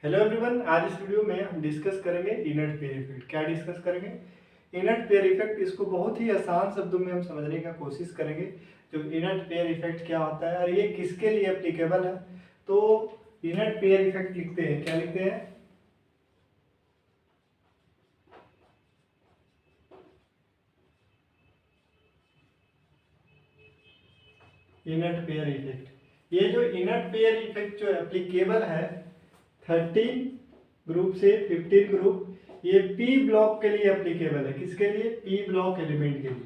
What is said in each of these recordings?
Hello everyone, आज इस video में हम डिस्कस करेंगे इनर्ट पेयर इफेक्ट। क्या डिस्कस करेंगे? Inert pair effect. इसको बहुत ही आसान शब्दों में हम समझने का कोशिश करेंगे। जो इनर्ट पेयर इफेक्ट क्या होता है और ये किसके लिए एप्लीकेबल है। तो इनर्ट पेयर इफेक्ट लिखते हैं, क्या लिखते हैं? Inert pair effect. ये जो इनर्ट पेयर इफेक्ट जो एप्लीकेबल है 13 ग्रुप से 15 ग्रुप, ये पी ब्लॉक के लिए एप्लीकेबल है। किसके लिए? पी ब्लॉक एलिमेंट के लिए।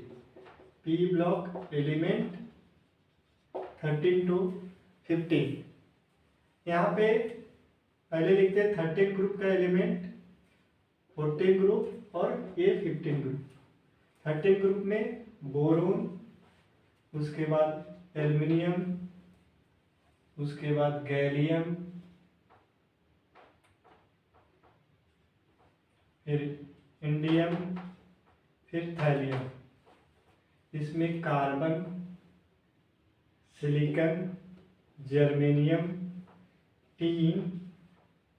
P block element 13 to 15। यहाँ पे पहले लिखते हैं 13 ग्रुप का एलिमेंट, 14 ग्रुप और ये 15 ग्रुप। 13 ग्रुप में बोरोन, उसके बाद एल्युमिनियम, उसके बाद गैलियम, फिर इंडियम, फिर थैलियम। इसमें कार्बन, सिलिकॉन, जर्मेनियम, टीन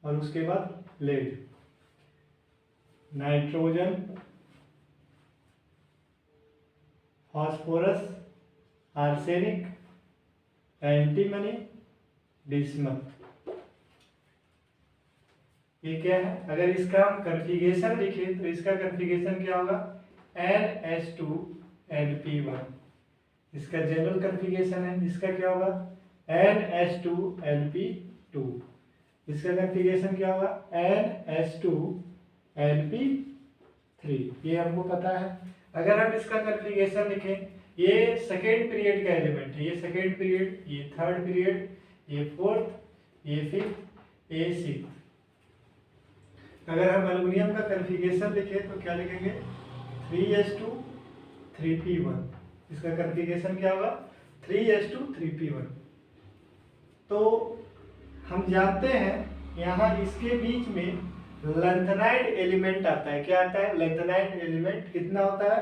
और उसके बाद lead, nitrogen, phosphorus, arsenic, antimony, bismuth. ये क्या है? अगर इसका हम कन्फिगरेशन लिखें तो इसका कन्फिगरेशन क्या होगा? NH2Np1। इसका जनरल कन्फिगरेशन है, इसका क्या होगा? NH2Np2। इसका कन्फिगरेशन क्या होगा? NH2Np3। ये हमको पता है। अगर हम इसका कन्फिगरेशन लिखें, ये सेकेंड पीरियड का एलिमेंट है, ये सेकेंड पीरियड, ये थर्ड पीरियड, ये फोर्थ, ये फिफ्थ, ये सिक्स्थ। अगर हम एल्युमिनियम का कन्फिगरेशन लिखें तो क्या लिखेंगे? 3s2 3p1। इसका कन्फिगरेशन क्या होगा? 3s2 3p1। तो हम जानते हैं यहाँ इसके बीच में लैंथेनाइड एलिमेंट आता है। क्या आता है? लैंथेनाइड एलिमेंट कितना होता है?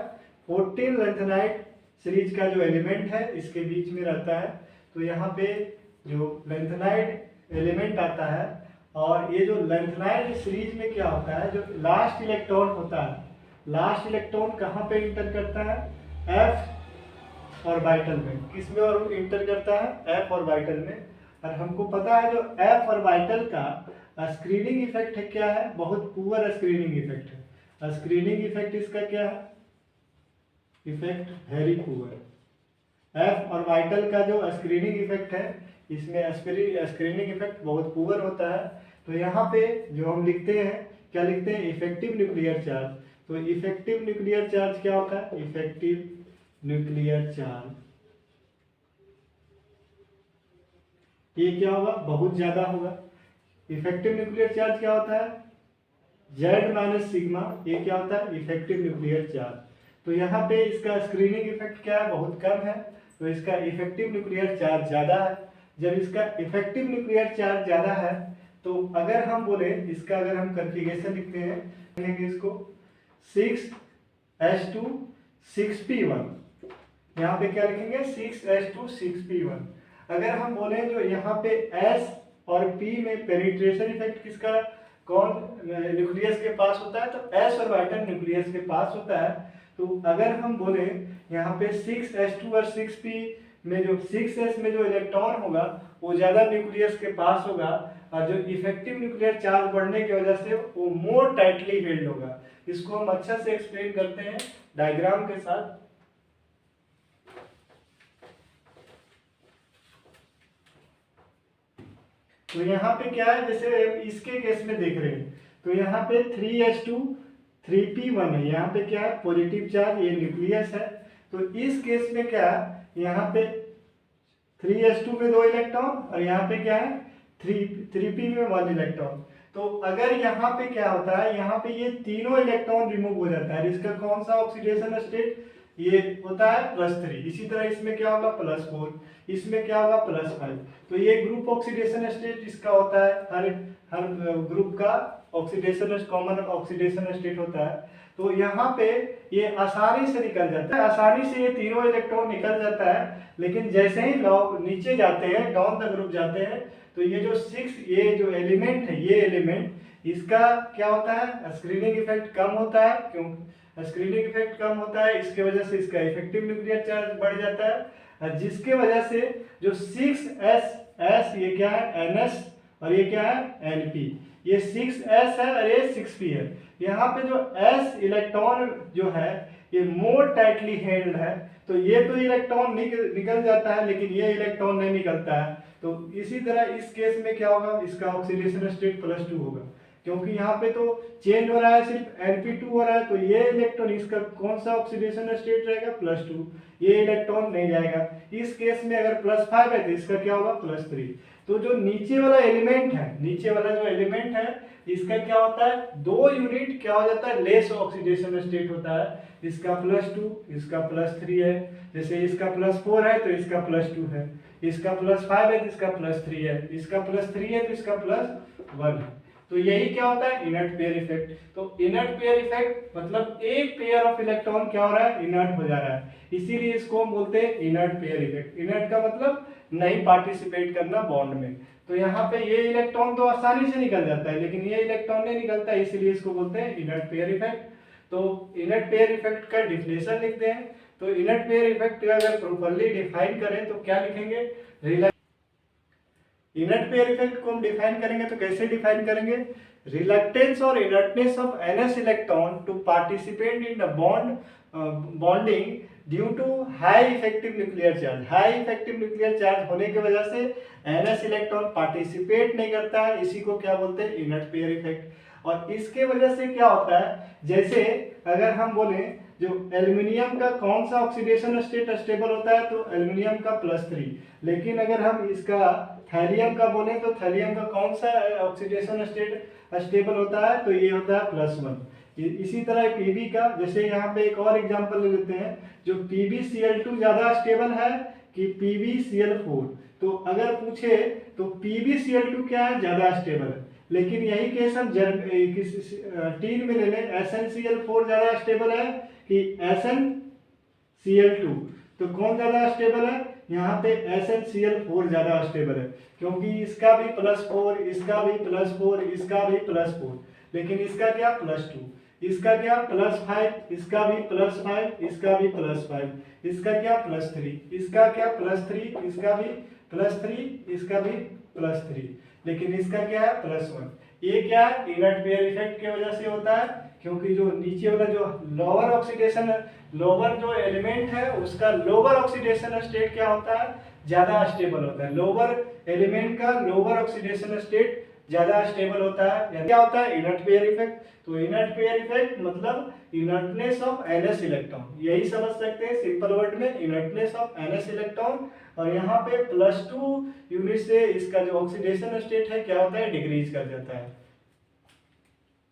14 लैंथेनाइड सीरीज का जो एलिमेंट है इसके बीच में रहता है। तो यहाँ पे जो लैंथेनाइड एलिमेंट आता है, और ये जो लैंथेनाइड सीरीज में क्या होता है, जो लास्ट इलेक्ट्रॉन होता है, लास्ट इलेक्ट्रॉन कहाँ पे इंटर करता है? एफ ऑर्बिटल में। किस में और इंटर करता है? एफ ऑर्बिटल में। और हमको पता है जो एफ ऑर्बिटल का स्क्रीनिंग इफेक्ट है, क्या है? बहुत पुअर स्क्रीनिंग इफेक्ट है। स्क्रीनिंग इफेक्ट इसका क्या है? Effect very poor. F orbital का जो स्क्रीनिंग इफेक्ट है, इसमें स्क्रीनिंग इफेक्ट बहुत पुअर होता है। तो यहाँ पे जो हम लिखते हैं, क्या लिखते हैं? Effective nuclear charge. तो इफेक्टिव न्यूक्लियर चार्ज क्या होता है? इफेक्टिव न्यूक्लियर चार्ज ये क्या होगा? बहुत ज्यादा होगा। इफेक्टिव न्यूक्लियर चार्ज क्या होता है? Z minus sigma. ये क्या होता है? Effective nuclear charge. तो यहाँ पे इसका स्क्रीनिंग इफेक्ट क्या है? बहुत कम है। तो इसका इफेक्टिव न्यूक्लियर चार्ज ज्यादा है। जब इसका इफेक्टिव न्यूक्लियर चार्ज ज्यादा है तो अगर हम बोले इसका, अगर हम कन्फिगरेशन लिखते हैं, लिखेंगे इसको 6s2 6p1। यहाँ पे क्या लिखेंगे? 6s2 6p1। अगर हम बोले जो यहाँ पे S और P में पेनिट्रेशन इफेक्ट किसका, कौन न्यूक्लियस के पास होता है? तो S ऑर्बिटल न्यूक्लियस के पास होता है। तो अगर हम बोले यहाँ पे 6s2 और 6p में जो 6s में जो इलेक्ट्रॉन होगा वो ज्यादा न्यूक्लियस के पास होगा, और जो इफेक्टिव न्यूक्लियर चार्ज बढ़ने की वजह से वो मोर टाइटली हेल्ड होगा। इसको हम अच्छा से एक्सप्लेन करते हैं डायग्राम के साथ। तो यहाँ पे क्या है, जैसे इसके केस में देख रहे हैं तो यहाँ पे 3s2 3p1 है। यहाँ पे क्या है? पॉजिटिव चार्ज, ये न्यूक्लियस है। तो इस केस में क्या है, यहाँ पे 3s2 में 2 इलेक्ट्रॉन और यहाँ पे क्या है? 3p में 1 इलेक्ट्रॉन। तो अगर यहाँ पे क्या होता है, यहाँ पे ये तीनों इलेक्ट्रॉन रिमूव हो जाता है। इसका कौन सा ऑक्सीडेशन स्टेट? ये होता है +3। इसी तरह इसमें क्या होगा? +4। इसमें क्या होगा? +5। तो ये ग्रुप ऑक्सीडेशन स्टेट इसका होता है। हर ग्रुप का ऑक्सीडेशन कॉमन ऑक्सीडेशन स्टेट होता है। तो यहाँ पे ये आसानी से निकल जाता है, आसानी से ये तीनों इलेक्ट्रॉन निकल जाता है। लेकिन जैसे ही नीचे जाते हैं, डाउन द ग्रुप जाते हैं, तो ये जो 6 ये जो एलिमेंट है, ये एलिमेंट इसका क्या होता है, स्क्रीनिंग इफेक्ट कम होता है। क्यों स्क्रीनिंग इफेक्ट कम होता है? इसके वजह से इसका इफेक्टिव न्यूक्लियर चार्ज बढ़ जाता है, जिसके वजह से जो 6s ये क्या है NS और ये क्या है NP, ये 6s है और ये 6p है। यहाँ पे जो s इलेक्ट्रॉन जो है ये मोर टाइटली हेल्ड है, तो ये तो इलेक्ट्रॉन निकल जाता है लेकिन ये इलेक्ट्रॉन नहीं निकलता है। तो इसी तरह इस केस में क्या होगा, इसका ऑक्सीडेशन स्टेट +2 होगा, क्योंकि यहाँ पे तो चेंज हो रहा है, सिर्फ Np2 हो रहा है, तो ये इलेक्ट्रॉन इसका कौन सा ऑक्सीडेशन स्टेट रहेगा, +2, ये इलेक्ट्रॉन नहीं जाएगा। इस केस में अगर +5 है तो इसका क्या होगा, +3। तो जो नीचे वाला एलिमेंट है, नीचे वाला जो एलिमेंट है इसका क्या होता है, 2 यूनिट क्या हो जाता है, लेस ऑक्सीडेशन स्टेट होता है। इसका +2, इसका +3 है, जैसे इसका +4 है तो इसका +2 है, इसका +5 है तो इसका +3 है, इसका +3 है तो इसका +1 है। तो यही क्या होता है, इनर्ट पेयर इफेक्ट। तो इनर्ट पेयर इफेक्ट मतलब एक पेयर ऑफ इलेक्ट्रॉन क्या हो रहा है, इनर्ट हो जा रहा है, इसीलिए इसको हम बोलते हैं इनर्ट पेयर इफेक्ट। इनर्ट का मतलब नहीं पार्टिसिपेट करना बॉन्ड में। तो यहाँ पे ये इलेक्ट्रॉन तो आसानी से निकल जाता है लेकिन ये इलेक्ट्रॉन नहीं निकलता, इसीलिए इसको बोलते हैं इनर्ट पेयर इफेक्ट। तो इनर्ट पेयर इफेक्ट का डिफिनेशन लिखते हैं। तो इनर्ट पेयर इफेक्ट का अगर प्रॉपर्ली डिफाइन करें तो क्या लिखेंगे, इनर्ट पेयर इफेक्ट को हम डिफाइन करेंगे तो कैसे डिफाइन करेंगे, रिलक्टेंस और inertness of NS electron to participate in bonding due to high effective nuclear charge. High effective nuclear charge होने की वजह से NS इलेक्ट्रॉन पार्टिसिपेट नहीं करता है, इसी को क्या बोलते हैं, इनर्ट पेयर इफेक्ट। और इसके वजह से क्या होता है, जैसे अगर हम बोले जो एल्यूमिनियम का कौन सा ऑक्सीडेशन स्टेट स्टेबल होता है, तो एल्यूमिनियम का +3। लेकिन अगर हम इसका थैलियम का बोले तो थैलियम का कौन सा ऑक्सीडेशन स्टेट स्टेबल होता है, तो ये होता है +1। इसी तरह Pb का, जैसे यहाँ पे एक और एग्जांपल ले लेते हैं, जो PbCl2 ज्यादा स्टेबल है कि PbCl4। तो अगर पूछे तो PbCl2 क्या है, ज्यादा स्टेबल है, लेकिन यही केस हम टीन में ले लें, SnCl4 ज्यादा स्टेबल है कि SnCl2। तो कौन ज्यादा स्टेबल है, यहाँ पे SnCl4 ज्यादा स्टेबल है, क्योंकि इसका भी +4, इसका भी +4, इसका भी +4, लेकिन इसका क्या +2, इसका क्या +5, इसका भी +5, इसका भी +5, इसका क्या +3, इसका क्या +3, इसका भी +3, इसका भी +3, लेकिन इसका क्या है +1। ये क्या है, इनर्ट पेयर इफेक्ट की वजह से होता है, क्योंकि जो नीचे वाला जो लोअर ऑक्सीडेशन, लोअर जो एलिमेंट है उसका लोअर ऑक्सीडेशन स्टेट क्या होता है, ज्यादा स्टेबल होता है। लोअर एलिमेंट का लोअर ऑक्सीडेशन स्टेट ज्यादा स्टेबल होता है। क्या होता है, इनर्ट पेयर इफेक्ट। तो इनर्ट पेयर इफेक्ट मतलब इनर्टनेस ऑफ NS इलेक्ट्रॉन, यही समझ सकते हैं सिंपल वर्ड में, इनर्टनेस ऑफ NS इलेक्ट्रॉन। और यहाँ पे +2 यूनिट से इसका जो ऑक्सीडेशन स्टेट है क्या होता है, डिक्रीज कर जाता है।